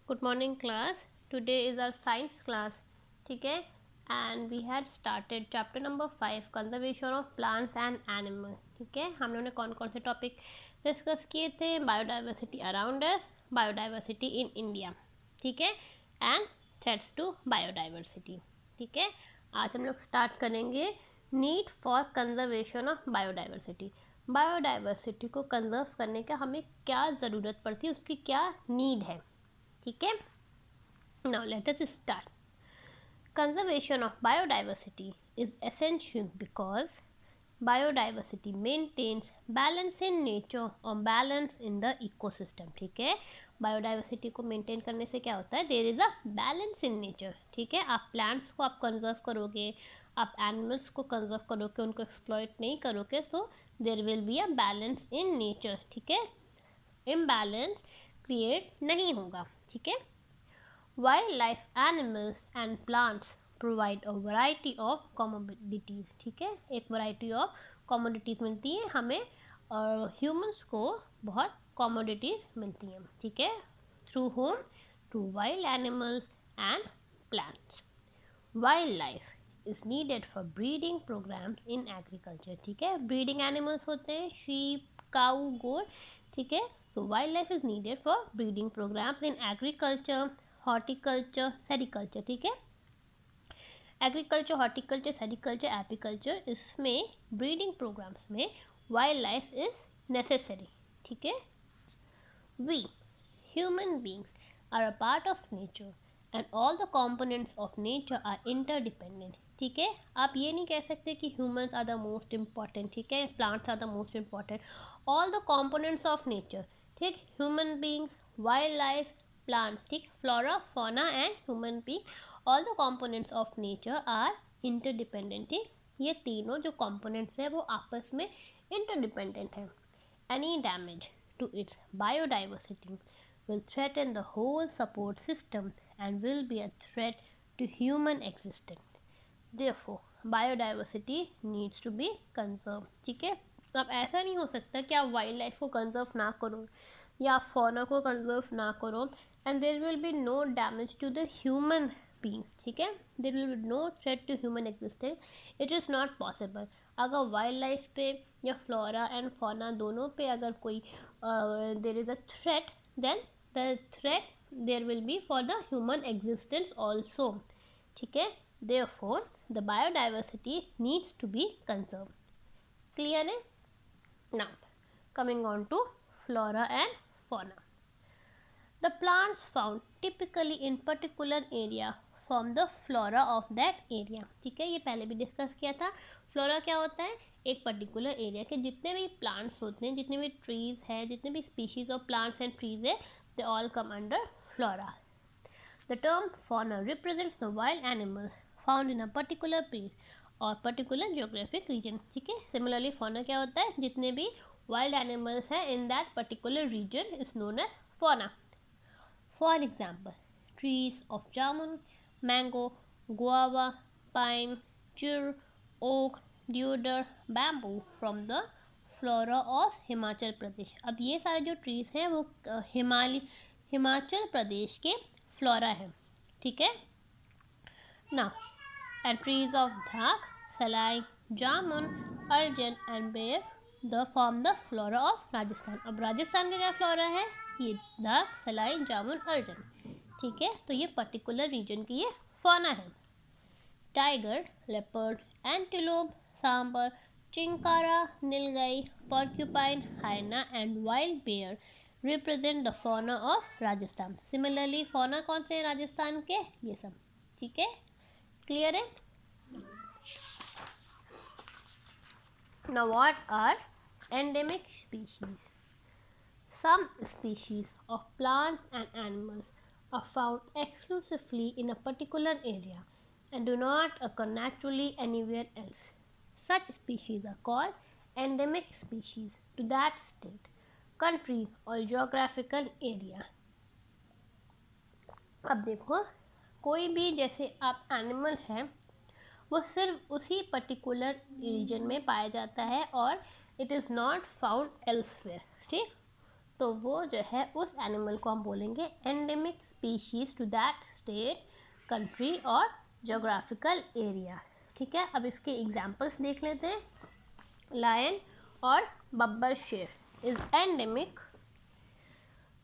Good morning class. Today is our science class. ठीक है, and we had started chapter number 5 conservation of plants and animals. ठीक है, हम लोगों ने कौन कौन से टॉपिक डिस्कस किए थे? Biodiversity around us, biodiversity in India, ठीक है, एंड थ्रेट्स टू बायोडाइवर्सिटी. ठीक है, आज हम लोग स्टार्ट करेंगे need for conservation of biodiversity. Biodiversity को कंजर्व करने का हमें क्या ज़रूरत पड़ती है, उसकी क्या नीड है. ठीक है, now let us start. Conservation of biodiversity is essential because biodiversity maintains balance in nature और balance in the ecosystem. ठीक है, बायोडाइवर्सिटी को मेंटेन करने से क्या होता है? There is a balance in nature. ठीक है, आप प्लांट्स को आप कंजर्व करोगे, आप एनिमल्स को कंजर्व करोगे, उनको एक्सप्लॉइट नहीं करोगे, so there will be a balance in nature. ठीक है, इम्बैलेंस क्रिएट नहीं होगा. ठीक है, wildlife, animals and plants provide a variety of commodities. ठीक है, एक variety of commodities मिलती है हमें और humans को बहुत commodities मिलती हैं. ठीक है, through whom? Through wild animals and plants. Wildlife is needed for breeding programs in agriculture. ठीक है, breeding animals होते हैं sheep, cow, goat. ठीक है, so wildlife is needed for breeding programs in agriculture, horticulture, sericulture. ठीक है, agriculture, horticulture, sericulture, apiculture, इसमें breeding programs में वाइल्ड लाइफ इज नेसेसरी. ठीक है, we human beings are a part of nature and all the components of nature are interdependent. ठीक है, आप ये नहीं कह सकते कि humans are the most important. ठीक है, plants are the most important. All the components of nature. ठीक, human beings, wild life, plants, ठीक, flora, fauna and human being, all the components of nature are interdependent. ठीक, ये तीनों जो components है वो आपस में interdependent है. Any damage to its biodiversity will threaten the whole support system and will be a threat to human existence. Therefore, biodiversity needs to be conserved. ठीक है, अब ऐसा नहीं हो सकता कि आप वाइल्ड लाइफ को कंजर्व ना करो या फौना को कंजर्व ना करो and there will be no damage to the human beings. ठीक है, there will be no threat to human existence. It is not possible. अगर वाइल्ड लाइफ पे या फ्लोरा एंड फौना दोनों पे अगर कोई there is a threat, then the threat there will be for the human existence also. ठीक है, therefore the biodiversity needs to be conserved. Clear है? Now coming on to flora and fauna. The plants found typically in particular area form the flora of that area. ठीक है, ये पहले भी discuss किया था. फ्लोरा क्या होता है? एक पर्टिकुलर एरिया के जितने भी प्लांट्स होते हैं, जितने भी ट्रीज हैं, जितने भी species of plants and trees है, they all come under flora. The term fauna represents the wild animals found in a particular place or particular geographic region. ठीक है, similarly fauna क्या होता है? जितने भी wild animals हैं in that particular region is known as fauna. For example, trees of jamun, mango, guava, pine, fir, oak, deodar, bamboo from the flora of Himachal Pradesh. अब ये सारे जो ट्रीज हैं वो हिमाचल प्रदेश के फ्लोरा हैं. ठीक है, now and trees of dhak, salai, jamun, arjan and bear the form the flora of Rajasthan. अब राजस्थान का क्या फ्लोरा है? ये धाक, सलाई, जामुन, अर्जुन. ठीक है, तो ये पर्टिकुलर रीजन की ये फौना है. Tiger, leopard, antelope, sambar, chinkara, nilgai, porcupine, hyena and wild bear represent the fauna of Rajasthan. Similarly fauna कौन से हैं राजस्थान के? ये सब. ठीक है, क्लियर है? Now what are endemic species? Some species of plants and animals are found exclusively in a particular area and do not occur naturally anywhere else. Such species are called endemic species to that state, country or geographical area. अब देखो, कोई भी जैसे आप animal है वो सिर्फ उसी पर्टिकुलर रीजन में पाया जाता है और it is not found elsewhere. ठीक, तो वो जो है उस एनिमल को हम बोलेंगे endemic species to that state, country और जोग्राफिकल एरिया। ठीक है, अब इसके एग्जांपल्स देख लेते हैं। लायन और बब्बर शेर इज एंडेमिक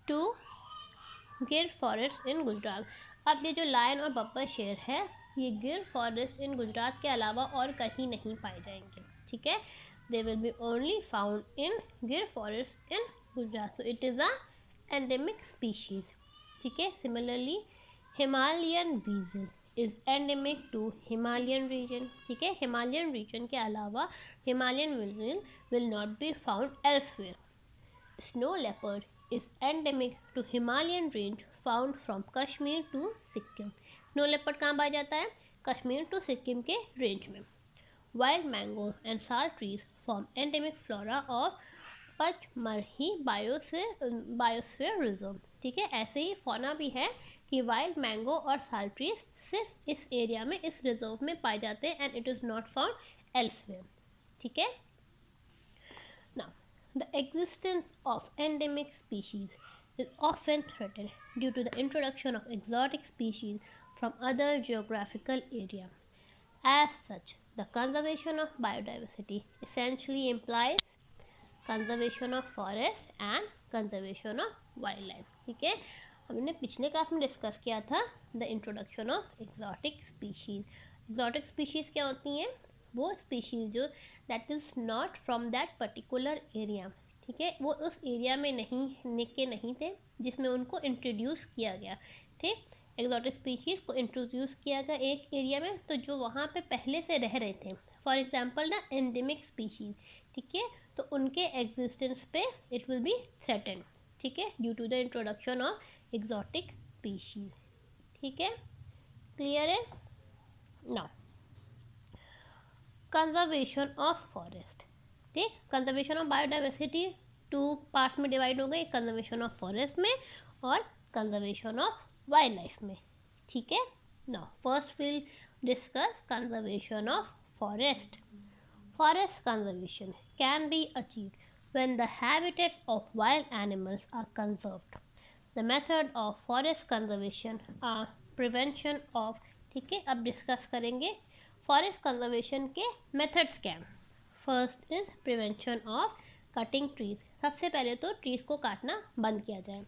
टू गिर फॉरेस्ट इन गुजरात। अब ये जो लायन और बब्बर शेर है ये गिर फॉरेस्ट इन गुजरात के अलावा और कहीं नहीं पाए जाएंगे। ठीक है, they will be only found in Gir forest in Gujarat, so it is a endemic species. ठीक है, similarly Himalayan weasel is endemic to Himalayan region. ठीक है, हिमालयन रीजन के अलावा Himalayan weasel will not be found elsewhere. Snow leopard is endemic to Himalayan range found from Kashmir to Sikkim. Snow leopard कहाँ पाया जाता है? Kashmir to Sikkim के range में। Wild mango and sal trees form endemic flora of Pachmarhi biosphere reserve. ठीक है, ऐसे ही fauna भी है कि वाइल्ड मैंगो और साल ट्रीज सिर्फ इस एरिया में, इस रिजर्व में पाए जाते हैं and it is not found elsewhere. ठीक है, now the existence of endemic species is often threatened due to the introduction of exotic species from other geographical areas. As such, the conservation of biodiversity essentially implies conservation of forest and conservation of wildlife. ठीक है, हमने पिछले class में discuss किया था the introduction of exotic species. Exotic species क्या होती हैं? वो स्पीशीज जो that is not from that particular area. ठीक है, वो उस एरिया में नहीं थे जिसमें उनको इंट्रोड्यूस किया गया। ठीक, एक्जॉटिक स्पीशीज को इंट्रोड्यूस किया गया एक एरिया में, तो जो वहाँ पे पहले से रह रहे थे, for example the endemic species. ठीक है, तो उनके एग्जिस्टेंस पे इट विल बी थ्रेटेंड। ठीक है, due to the introduction of exotic species. ठीक है, क्लियर है? Now conservation of forest. ठीक, conservation of biodiversity two parts में डिवाइड हो गई, कंजर्वेशन ऑफ फॉरेस्ट में और कंजर्वेशन ऑफ वाइल्ड लाइफ में। ठीक है, now first will discuss conservation of forest. Forest conservation can be achieved when the habitat of wild animals are conserved. The method of forest conservation are prevention of। ठीक है, अब discuss करेंगे forest conservation के methods क्या हैं। First is prevention of cutting trees. सबसे पहले तो ट्रीज को काटना बंद किया जाए।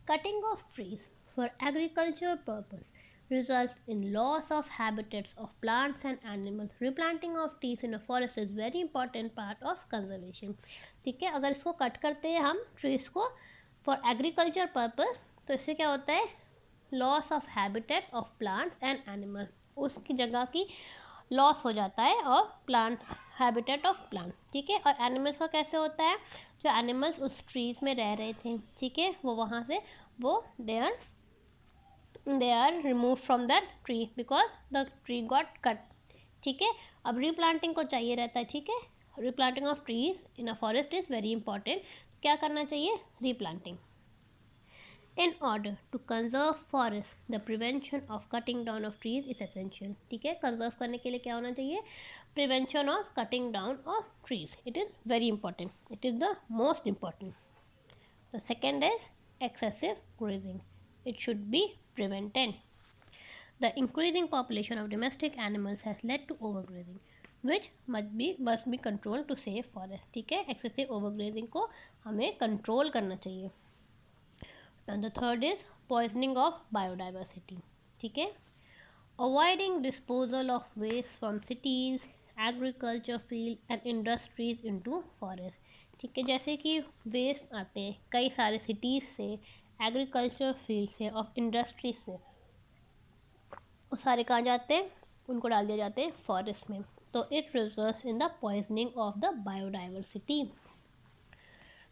Cutting of trees for agriculture purpose results in loss of habitats of plants and animals. Replanting of trees in a forest is very important part of conservation. ठीक है, अगर इसको कट करते हैं हम ट्रीज को फॉर एग्रीकल्चर पर्पस, तो इससे क्या होता है? Loss of habitats of plants and animal, उसकी जगह की लॉस हो जाता है और प्लांट हैबिटेट ऑफ प्लांट। ठीक है, और एनिमल्स का कैसे होता है? जो एनिमल्स उस ट्रीज में रह रहे थे, ठीक है, वो वहाँ से वो they are removed from that tree because the tree got cut. ठीक है, अब रीप्लांटिंग को चाहिए रहता है। ठीक है, replanting of trees in a forest is very important. क्या करना चाहिए? रीप्लांटिंग। In order to conserve forest, the prevention of cutting down of trees is essential. ठीक है, कंजर्व करने के लिए क्या होना चाहिए? Prevention of cutting down of trees, it is very important, it is the most important. The second is excessive grazing. It should be prevented. The increasing population of domestic animals has led to overgrazing, which must be controlled to save forest. ठीक है, excessive overgrazing को हमें control करना चाहिए। And the third is poisoning of biodiversity. ठीक है, avoiding disposal of waste from cities, agriculture field and industries into forest. ठीक है, जैसे कि वेस्ट आते हैं कई सारे सिटीज़ से, एग्रीकल्चर फील्ड से और इंडस्ट्रीज से, वो सारे कहाँ जाते हैं? उनको डाल दिया जाते हैं फॉरेस्ट में, तो it results in the poisoning of the biodiversity.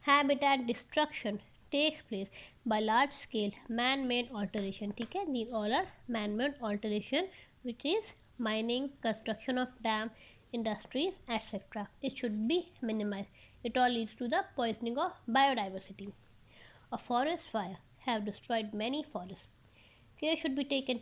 Habitat destruction takes place by large scale man made alteration. ठीक है, these all are man made alteration which is mining, construction of dam, industries, etc. It should be minimized. It all leads to the poisoning of biodiversity. A forest fire have destroyed many forests. Care should be taken to